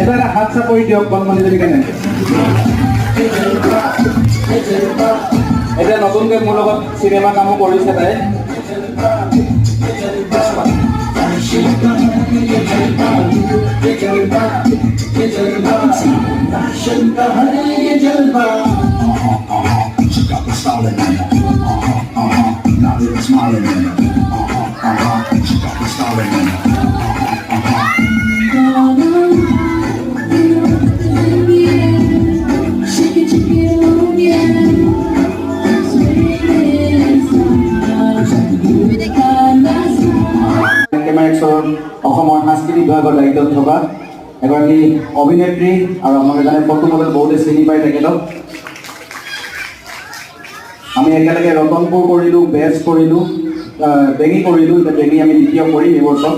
এটা হাত চাপৰি দিয়ক বনমণি কেনে এতিয়া নতুনকৈ মোৰ লগত চিনেমা কামো কৰিছে তাই অসমৰ সাংস্কৃতিক বিভাগৰ দায়িত্বত থকা এগৰাকী অভিনেত্ৰী আৰু আপোনালোকে জানে ফটো মডেল বহুতে চিনি পাই তেখেতক আমি একেলগে ৰতনপুৰ কৰিলোঁ বেজ কৰিলোঁ বেঙি কৰিলোঁ এতিয়া বেঙি আমি দ্বিতীয় কৰিম এই বছৰ